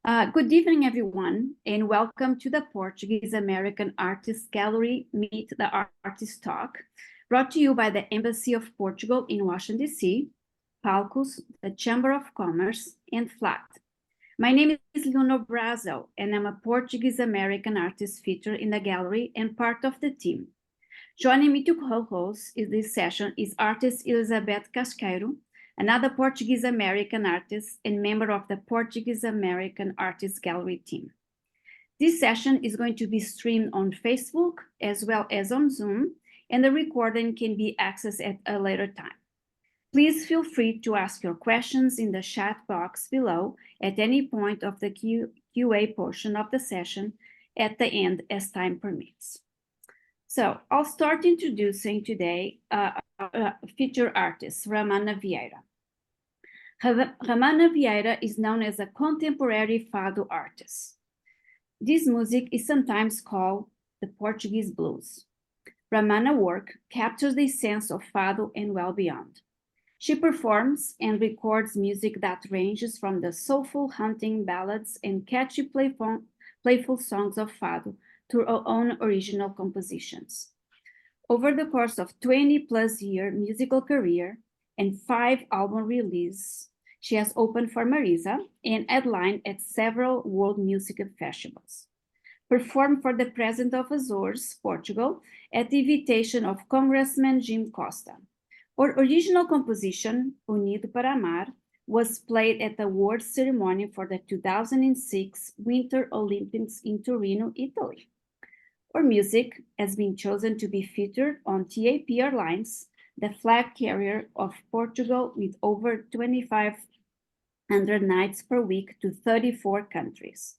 Good evening, everyone, and welcome to the Portuguese American Artists Gallery Meet the Artist Talk, brought to you by the Embassy of Portugal in Washington, D.C., Palcos, the Chamber of Commerce, and FLAT. My name is Leonor Brazel, and I'm a Portuguese American artist featured in the gallery and part of the team. Joining me to co-host this session is artist Elizabeth Casqueiro, another Portuguese American artist and member of the Portuguese American Artists Gallery team. This session is going to be streamed on Facebook as well as on Zoom, and the recording can be accessed at a later time. Please feel free to ask your questions in the chat box below at any point of the QA portion of the session at the end as time permits. So I'll start introducing today featured artist, Ramana Vieira. Ramana Vieira is known as a contemporary fado artist. This music is sometimes called the Portuguese blues. Ramana's work captures the sense of fado and well beyond. She performs and records music that ranges from the soulful hunting ballads and catchy playful songs of fado to her own original compositions. Over the course of 20-plus-year musical career and 5 album releases, she has opened for Marisa and headlined at several world music festivals. Performed for the President of Azores, Portugal, at the invitation of Congressman Jim Costa. Her original composition, Unido para Amar, was played at the award ceremony for the 2006 Winter Olympics in Torino, Italy. Her music has been chosen to be featured on TAP Airlines, the flag carrier of Portugal, with over 2,500 nights per week to 34 countries.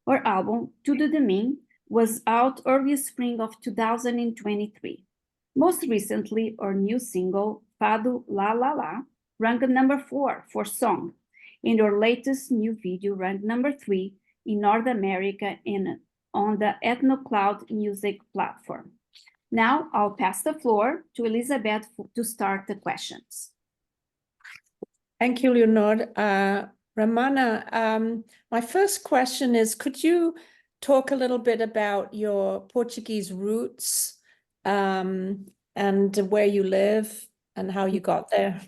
Her album, Tudo de Mim, was out early spring of 2023. Most recently, her new single, Fado La La La, ranked number 4 for song, and her latest new video ranked number 3 in North America and on the EthnoCloud music platform. Now I'll pass the floor to Elizabeth to start the questions. Thank you, Leonor. Ramana, my first question is, could you talk a little bit about your Portuguese roots and where you live and how you got there?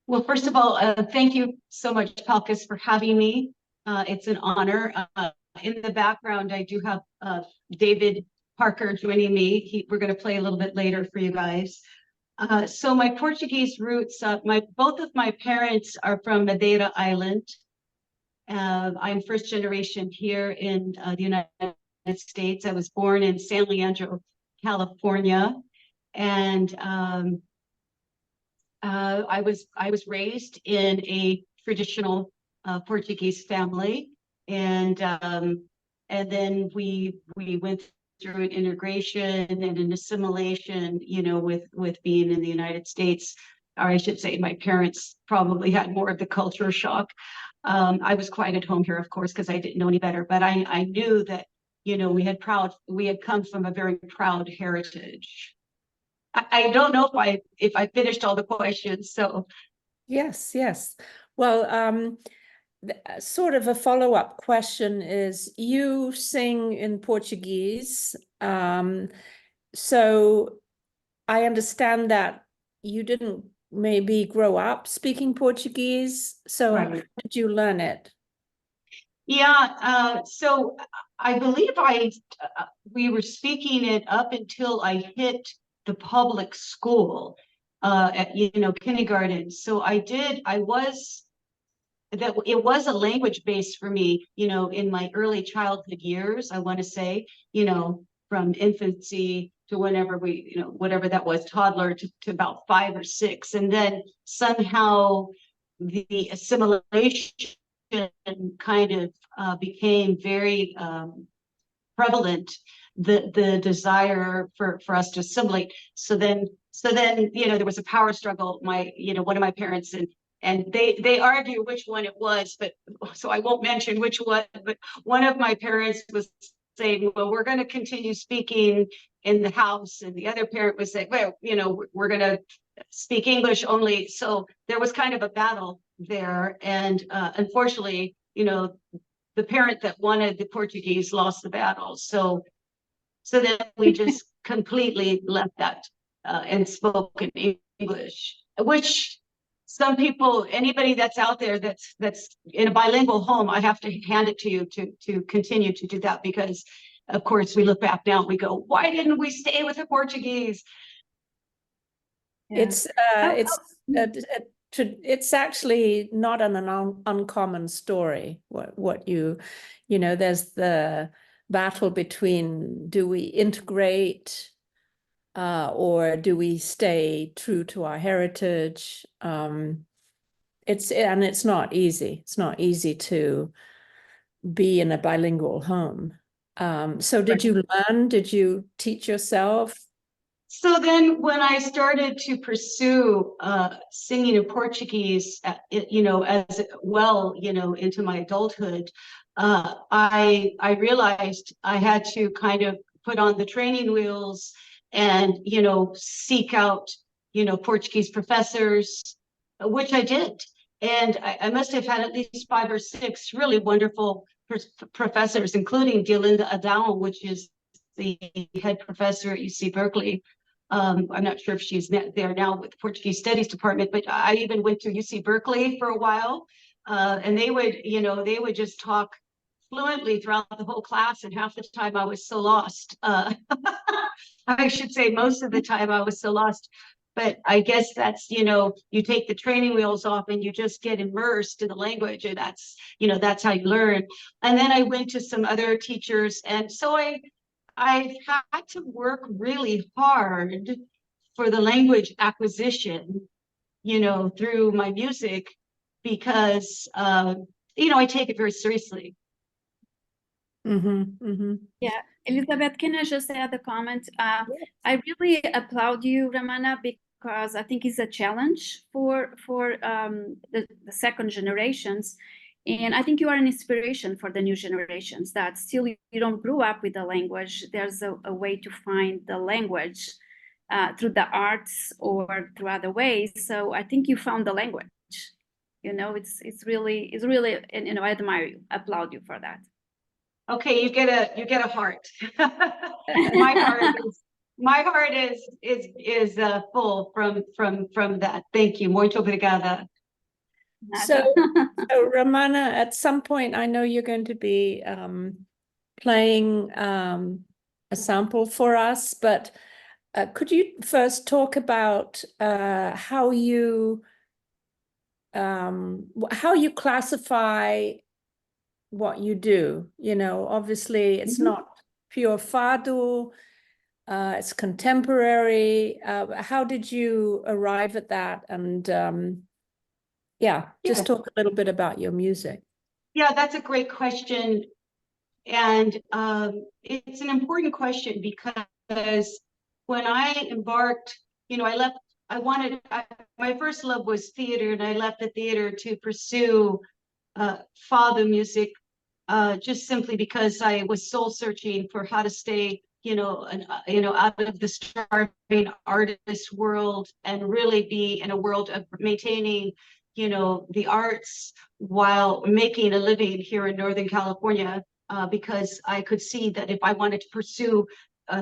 Well, first of all, thank you so much, Palcos, for having me. It's an honor. In the background, I do have David Parker joining me. We're going to play a little bit later for you guys. So my Portuguese roots, both of my parents are from Madeira Island. I'm first generation here in the United States. I was born in San Leandro, California, and I was raised in a traditional Portuguese family, and then we went through an integration and an assimilation, you know, with being in the United States. Or I should say, my parents probably had more of the culture shock. I was quite at home here, of course, because I didn't know any better. But I knew that, you know, we had come from a very proud heritage. I don't know if I finished all the questions. So Yes. Well, sort of a follow-up question is, you sing in Portuguese, so I understand that you didn't maybe grow up speaking Portuguese, so right. How did you learn it? Yeah, so I believe we were speaking it up until I hit the public school at, you know, kindergarten. So it was a language base for me, you know, in my early childhood years, I want to say, you know, from infancy to whenever whatever that was, toddler to about 5 or 6. And then somehow the assimilation kind of became very prevalent, the desire for us to assimilate. So then, you know, there was a power struggle. One of my parents and they argue which one it was, but so I won't mention which one, but one of my parents was saying, well, we're going to continue speaking in the house, and the other parent was saying, well, you know, we're going to speak English only. So there was kind of a battle there. And unfortunately, the parent that wanted the Portuguese lost the battle. So then we just completely left that and spoke in English, which some people, anybody that's out there that's in a bilingual home, I have to hand it to you to continue to do that, because of course we look back now and we go, why didn't we stay with the Portuguese? Yeah. It's actually not an uncommon story. What there's the battle between, do we integrate or do we stay true to our heritage? It's not easy. It's not easy to be in a bilingual home. So did you learn? Did you teach yourself? So then when I started to pursue singing in Portuguese, as well, into my adulthood, I realized I had to kind of put on the training wheels and, seek out, Portuguese professors, which I did. And I must have had at least 5 or 6 really wonderful professors, including Diolinda Adão, which is the head professor at UC Berkeley. I'm not sure if she's there now with the Portuguese Studies Department, but I even went to UC Berkeley for a while, and they would just talk fluently throughout the whole class, and half the time I was so lost. I should say most of the time I was so lost. But I guess that's, you take the training wheels off and you just get immersed in the language, and that's how you learn. And then I went to some other teachers, and so I've had to work really hard for the language acquisition, through my music, because, I take it very seriously. Yeah, Elizabeth, can I just add a comment? I really applaud you, Ramana, because I think it's a challenge for the second generations. And I think you are an inspiration for the new generations that still you don't grow up with the language. There's a way to find the language through the arts or through other ways. So I think you found the language. It's really, and I admire you, applaud you for that. Okay, you get a heart. My heart is full from that. Thank you. Muito obrigada. So Ramana, at some point, I know you're going to be playing a sample for us, but could you first talk about how you classify what you do? Obviously it's not pure fado, it's contemporary. How did you arrive at that? And just talk a little bit about your music. Yeah, that's a great question. And it's an important question, because when I embarked, my first love was theater, and I left the theater to pursue fado music, just simply because I was soul searching for how to stay, out of the starving artist world and really be in a world of maintaining, the arts while making a living here in Northern California, because I could see that if I wanted to pursue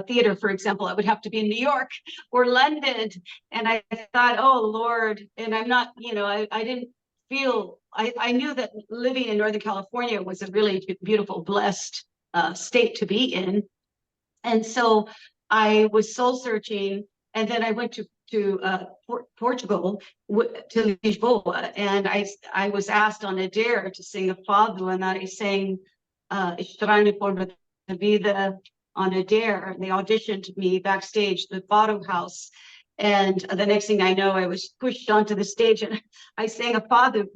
theater, for example, I would have to be in New York or London. And I thought, oh, Lord, and I'm not, I didn't feel, I knew that living in Northern California was a really beautiful, blessed state to be in. And so I was soul searching, and then I went to Portugal, to Lisboa, and I was asked on a dare to sing a fado, and I sang Estranho Forma da Vida on a dare. And they auditioned me backstage, the Fado House. And the next thing I know, I was pushed onto the stage, and I sang a fado,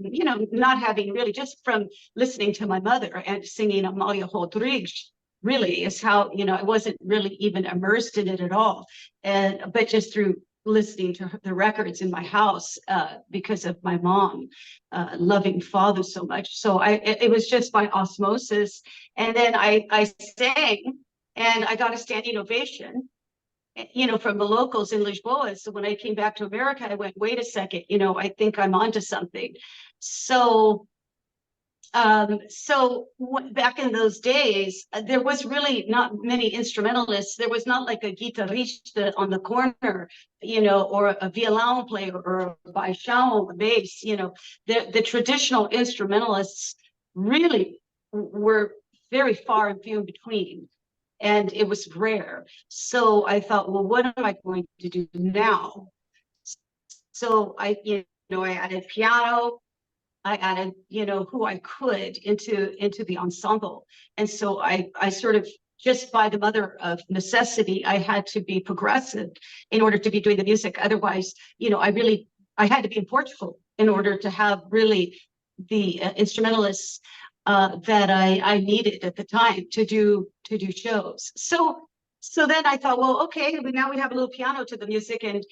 not having really, just from listening to my mother and singing Amália Rodrigues, really is how, I wasn't really even immersed in it at all. But just through listening to the records in my house, because of my mom loving fado so much. So it was just by osmosis. And then I sang, and I got a standing ovation. you know, from the locals in Lisboa. So when I came back to America, I went, wait a second, you know, I think I'm onto something. So back in those days, there was really not many instrumentalists. There was not like a guitarrista on the corner, you know, or a violin player or a baixão on the bass. You know, the traditional instrumentalists really were very far and few in between, and it was rare. So I thought, well, what am I going to do now? So you know, I added piano. I added, you know, who I could into the ensemble. And so I sort of, just by the mother of necessity, I had to be progressive in order to be doing the music. Otherwise, you know, I had to be in Portugal in order to have really the instrumentalists that I needed at the time to do shows. So then I thought, well, okay, now we have a little piano to the music and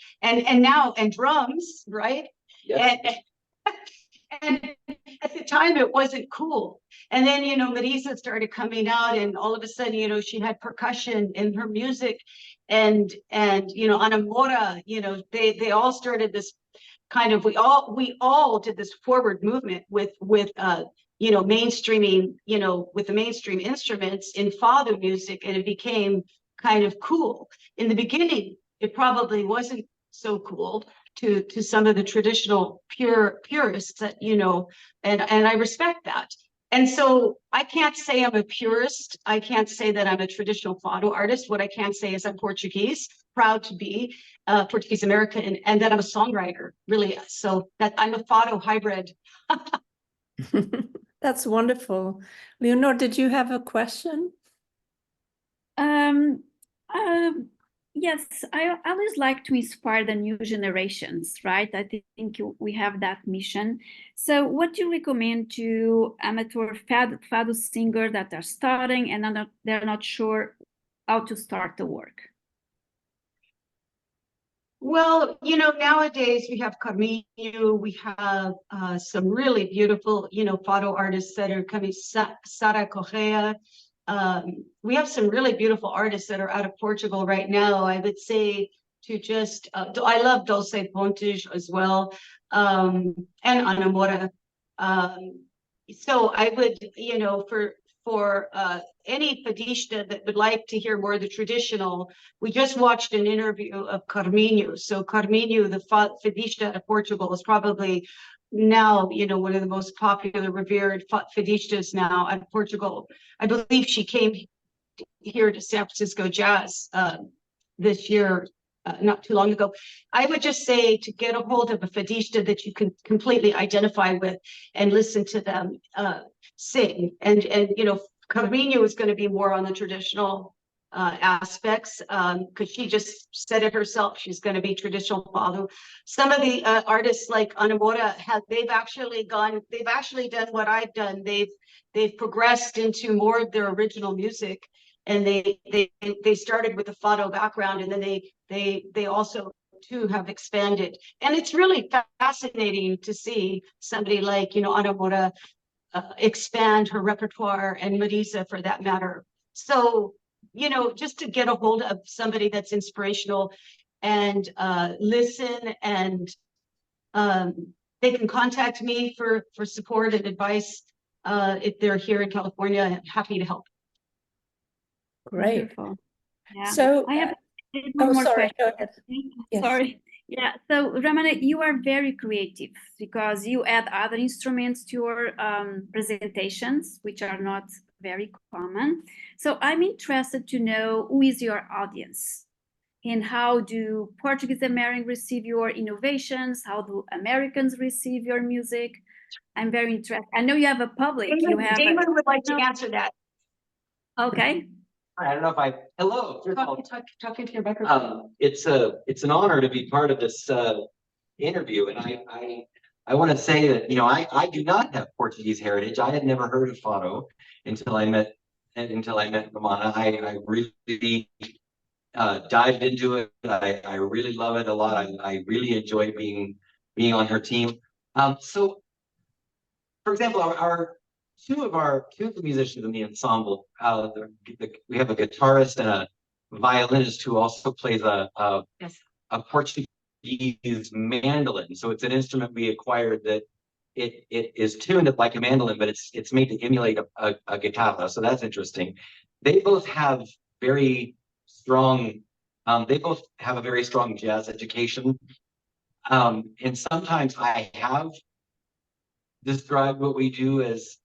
drums, right? Yes. And at the time, it wasn't cool. And then, you know, Marisa started coming out, and all of a sudden, you know, she had percussion in her music, and you know, Ana Moura, you know, they all started this kind of, we all did this forward movement with you know, mainstreaming, you know, with the mainstream instruments in fado music, and it became kind of cool. In the beginning, it probably wasn't so cool to some of the traditional purists that, you know, and I respect that. And so I can't say I'm a purist. I can't say that I'm a traditional fado artist. What I can say is I'm Portuguese, proud to be Portuguese American, and that I'm a songwriter, really. So that I'm a fado hybrid. That's wonderful. Leonor, did you have a question? Yes, I always like to inspire the new generations, right? I think we have that mission. So what do you recommend to amateur fado singers that are starting and they're not sure how to start the work? Well, you know, nowadays we have Carminho, we have some really beautiful, you know, fado artists that are coming, Sara Correa. We have some really beautiful artists that are out of Portugal right now. I would say to just, I love Dulce Pontes as well, and Ana Moura. So I would, you know, for any fadista that would like to hear more of the traditional, we just watched an interview of Carminho. So Carminho, the fadista of Portugal, is probably now, you know, one of the most popular, revered fadistas now out of Portugal. I believe she came here to San Francisco Jazz this year, not too long ago. I would just say to get a hold of a fadista that you can completely identify with and listen to them sing. And you know, Carminho is going to be more on the traditional aspects because she just said it herself. She's going to be traditional fado. Some of the artists like Ana Moura they've actually done what I've done. They've progressed into more of their original music, and they started with a fado background, and then they also too have expanded. And it's really fascinating to see somebody like, you know, Ana Moura expand her repertoire, and Marisa for that matter. So, you know, just to get a hold of somebody that's inspirational and listen, and they can contact me for support and advice if they're here in California. I'm happy to help. Great. Wonderful. Yeah. So I have one more sorry, question. go ahead. Yes. Sorry. Yeah. So Ramana, you are very creative because you add other instruments to your presentations, which are not very common. So I'm interested to know who is your audience and how do Portuguese Americans receive your innovations? How do Americans receive your music? I'm very interested. I know you have a public. Damon would like to answer that. Okay. I don't know if hello. Talking to your microphone. It's an honor to be part of this interview, and I want to say that, you know, I do not have Portuguese heritage. I had never heard of fado until I met Ramana. I really dived into it. I really love it a lot. I really enjoy being on her team. So, for example, two of the musicians in the ensemble, we have a guitarist violinist who also plays Yes. a Portuguese mandolin. So it's an instrument we acquired that it is tuned like a mandolin, but it's made to emulate a guitarra. So that's interesting. They both have very strong. They both have a very strong jazz education. And sometimes I have described what we do as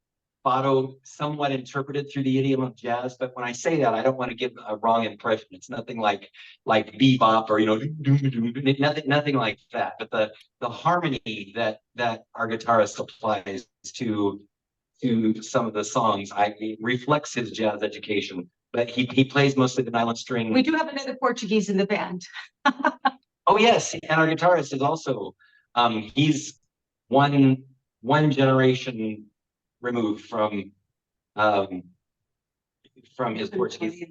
fado, somewhat interpreted through the idiom of jazz. But when I say that, I don't want to give a wrong impression. It's nothing like bebop or nothing like that. But the harmony that our guitarist applies to some of the songs, it reflects his jazz education. But he plays mostly the nylon string. We do have another Portuguese in the band. Oh yes, and our guitarist is also he's one generation removed from his Portuguese.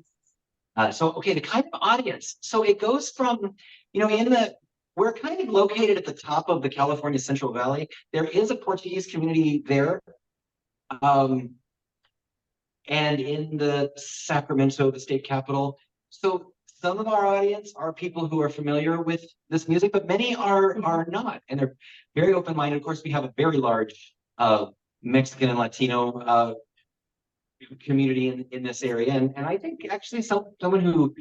So okay, the kind of audience. So it goes from, we're kind of located at the top of the California Central Valley. There is a Portuguese community there. And in the Sacramento, the state capital. So some of our audience are people who are familiar with this music, but many are not, and they're very open-minded. Of course, we have a very large Mexican and Latino community in this area, and I think actually someone who,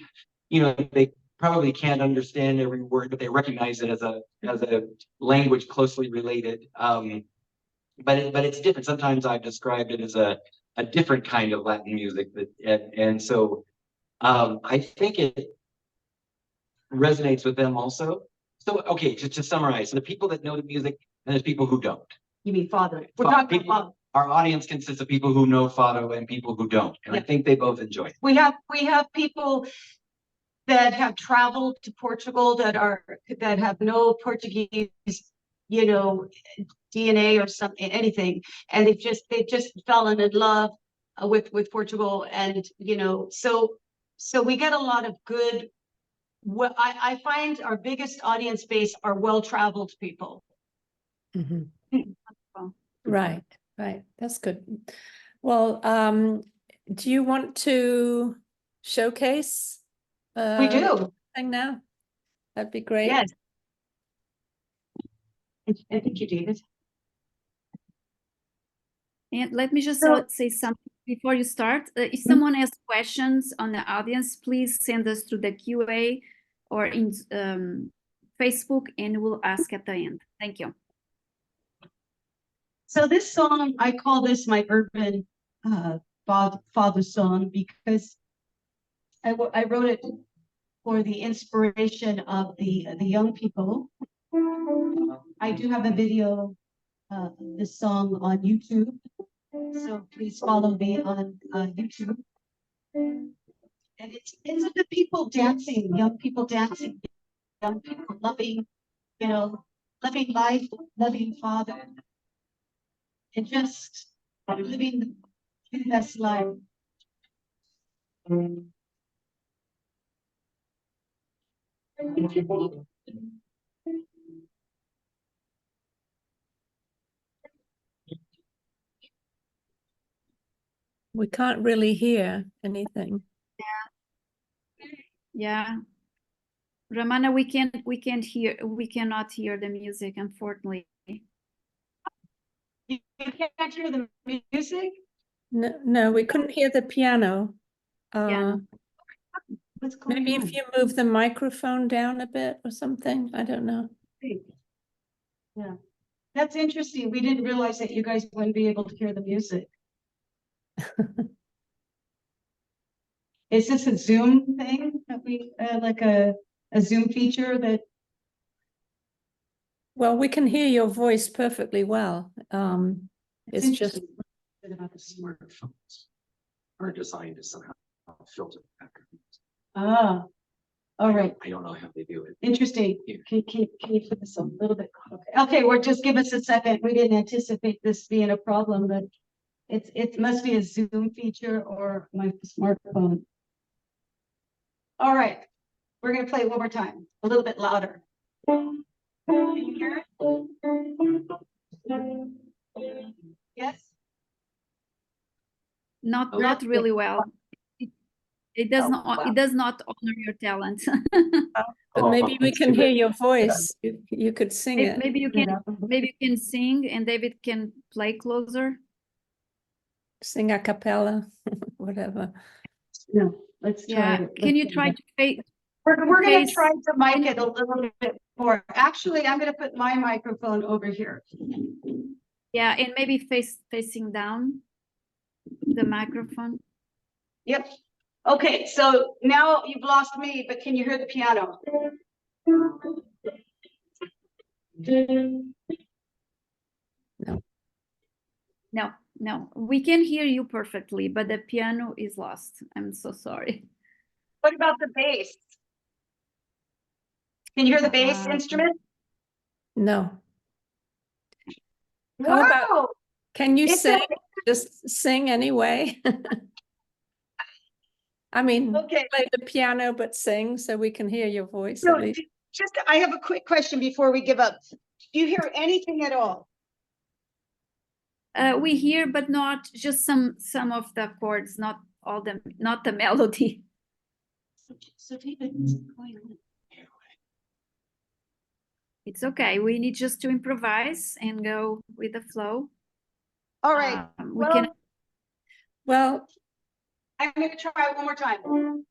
they probably can't understand every word, but they recognize it as a language closely related. But it's different. Sometimes I've described it as a different kind of Latin music and so I think it resonates with them also. So okay, to summarize, so the people that know the music and there's people who don't. You mean father? We're talking about. Our audience consists of people who know fado and people who don't, and I think they both enjoy it. We have people that have traveled to Portugal that have no Portuguese, DNA or something, anything, and they've just fallen in love with Portugal, and so we get a lot of good. What I find our biggest audience base are well-traveled people. Mm-hmm. Right. That's good. Well, do you want to showcase? We do. Thing now. That'd be great. Yes. I think you did. And let me just say something before you start. If someone has questions on the audience, please send us through the QA or in Facebook, and we'll ask at the end. Thank you. So this song, I call this my urban father song because I wrote it for the inspiration of the young people. I do have a video of this song on YouTube, so please follow me on YouTube. And it's of the people dancing, young people dancing, young people loving, loving life, loving father, and just living the best life. We can't really hear anything. Yeah. Ramana, we cannot hear the music, unfortunately. You can't hear the music? No, we couldn't hear the piano. What's going Maybe on? if you move the microphone down a bit or something, I don't know. Yeah, that's interesting. We didn't realize that you guys wouldn't be able to hear the music. Is this a Zoom thing that we like a Zoom feature that? Well, we can hear your voice perfectly well. It's just About the smartphones are designed to somehow filter background. Ah, all right. I don't know how they do it. Interesting. Can you put this a little bit? Okay, well, just give us a second. We didn't anticipate this being a problem, but it must be a Zoom feature or my smartphone. All right, we're gonna play it one more time, a little bit louder. Can you hear it? Yes. Not really well. It does Oh, not. wow. It does not honor your talent. But maybe we that's can too hear bad. your voice. You could sing it. Maybe you can. Maybe you can sing, and David can play closer. Sing a cappella, whatever. No, let's try Yeah. it. Can you Let's try do to face? that. We're gonna face- try to mic can- it a little bit more. Actually, I'm gonna put my microphone over here. Yeah, and maybe facing down the microphone. Yep. Okay, so now you've lost me, but can you hear the piano? No, no, we can hear you perfectly, but the piano is lost. I'm so sorry. What about the bass? Can you hear the bass instrument? No. How about- Wow! Can you It's sing? okay. Just sing anyway. I mean, Okay. play the piano, but sing so we can hear your voice So at least. just, I have a quick question before we give up. Do you hear anything at all? We hear, but not just some of the chords, not all the, not the melody. So David, what's going on? It's okay. We need just to improvise and go with the flow. All right, We can. Well, I'm gonna try one more time.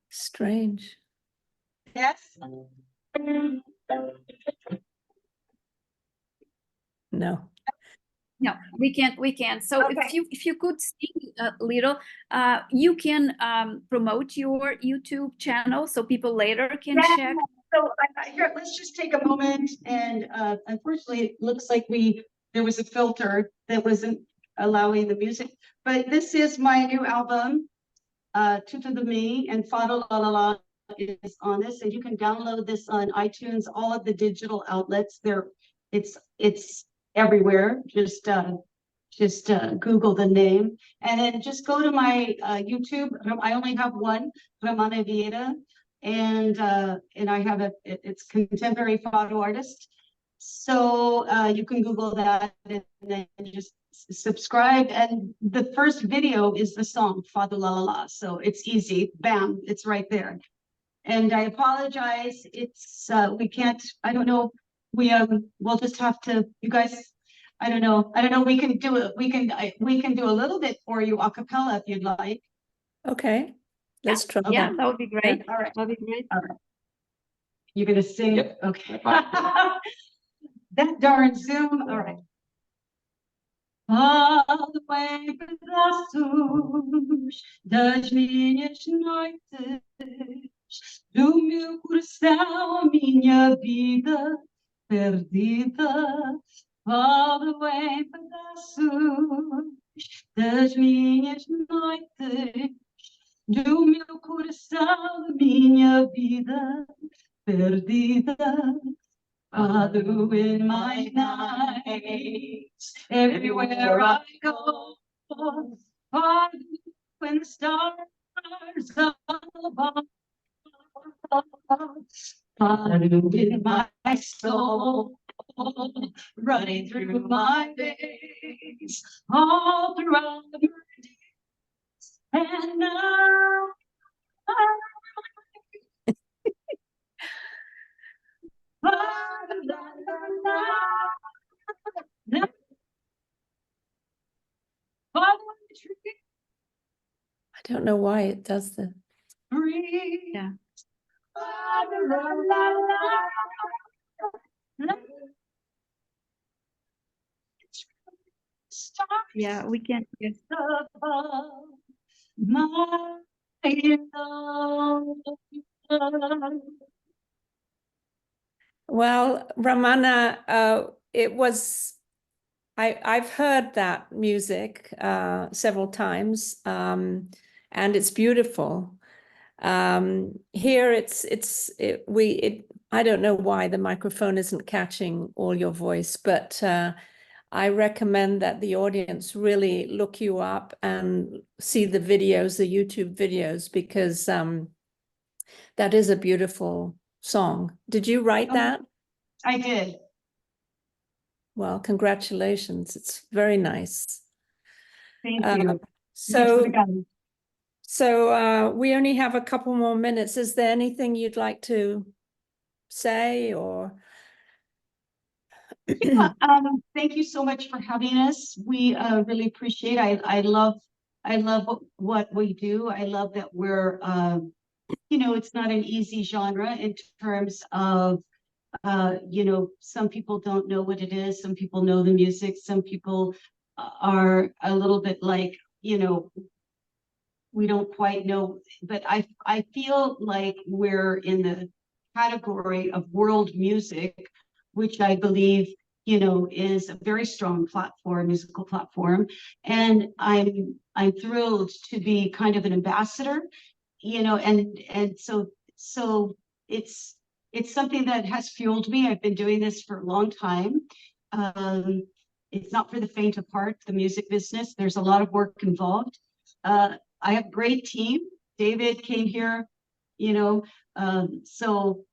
strange. Yes? No. No, we can't. We can't. So Okay. if you could sing a little, you can promote your YouTube channel so people later can Yeah. check. So here, let's just take a moment and unfortunately, it looks like there was a filter that wasn't allowing the music. But this is my new album, Tutu de Me and Fado La La La is on this, and you can download this on iTunes, all of the digital outlets. It's everywhere. Just Google the name, and then just go to my YouTube. I only have one, Ramana Vieira, and I have it's contemporary photo artist. So you can Google that and then just subscribe. And the first video is the song Fado La La La. So it's easy. Bam, it's right there. And I apologize. It's we can't. I don't know. We'll just have to. You guys. I don't know. We can do it. We can do a little bit for you a cappella if you'd like. Okay, let's try Yeah, that. that would be great. All right. That would be great. All right. You're gonna sing? Yep. Okay. Fine. That darn Zoom. All right. All the way pedaços das minhas noites, do meu coração, a minha vida perdida. All the way pedaços das minhas noites, do meu coração, a minha vida perdida. Fado in my nights, everywhere I go. Fado when the stars are above. Fado in my soul, running through my veins, all throughout the days. And now I don't know why it does that. Yeah. Yeah, we can. Yes. Well, Ramana, I've heard that music several times, and it's beautiful. Here I don't know why the microphone isn't catching all your voice, but I recommend that the audience really look you up and see the videos, the YouTube videos, because that is a beautiful song. Did you write that? I did. Well, congratulations. It's very nice. Thank you. So, obrigada. we only have a couple more minutes. Is there anything you'd like to say or? Thank you so much for having us. We really appreciate. I love what we do. I love that we're you know, it's not an easy genre in terms of you know, some people don't know what it is, some people know the music, some people are a little bit like, you know, we don't quite know, but I feel like we're in the category of world music, which I believe, you know, is a very strong platform, musical platform. And I'm thrilled to be kind of an ambassador, you know, and so it's something that has fueled me. I've been doing this for a long time. It's not for the faint of heart, the music business. There's a lot of work involved. I have a great team. David came here, you know, so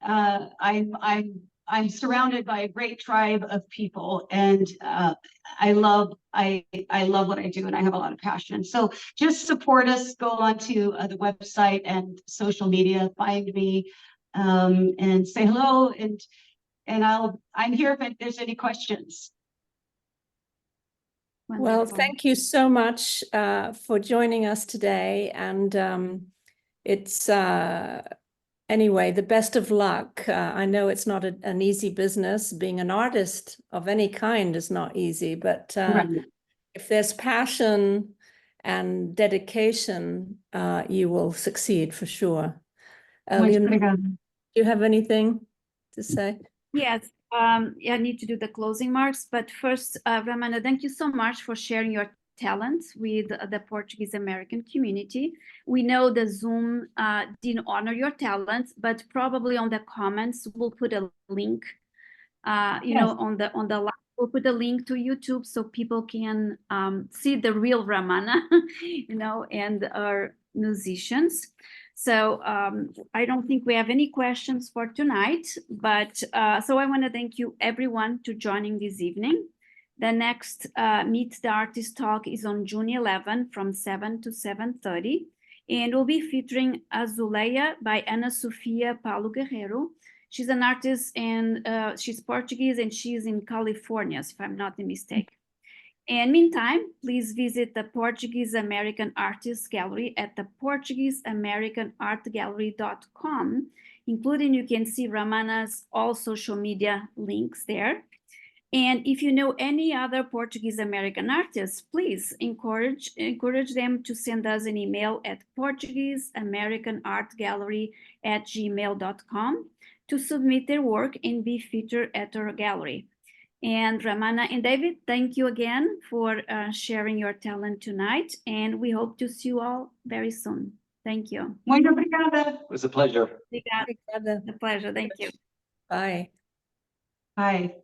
I'm surrounded by a great tribe of people, and I love what I do, and I have a lot of passion. So just support us. Go on to the website and social media, find me, and say hello, and I'm here if there's any questions. Well, Wonderful. thank you so much for joining us today. And it's anyway, the best of luck. I know it's not an easy business. Being an artist of any kind is not easy, but Right. if there's passion and dedication, you will succeed for sure. Muito Leonor, obrigada. do you have anything to say? Yes, I need to do the closing marks, but first, Ramana, thank you so much for sharing your talents with the Portuguese American community. We know the Zoom didn't honor your talents, but probably on the comments, we'll put a link, you know, on the live, we'll put a link to YouTube so people can see the real Ramana, you know, and our musicians. So I don't think we have any questions for tonight, but so I want to thank you everyone to joining this evening. The next Meet the Artist talk is on June 11 from 7 to 7:30, and we'll be featuring Azuleia by Ana Sofia Paulo Guerreiro. She's an artist, and she's Portuguese, and she's in California, if I'm not mistaken. And meantime, please visit the Portuguese American Artists Gallery at the PortugueseAmericanArtGallery.com, including you can see Ramana's all social media links there. And if you know any other Portuguese American artists, please encourage them to send us an email at PortugueseAmericanArtGallery@gmail.com to submit their work and be featured at our gallery. And Ramana and David, thank you again for sharing your talent tonight, and we hope to see you all very soon. Thank you. Muito obrigada. It was a pleasure. A pleasure. Thank you. Bye. Bye.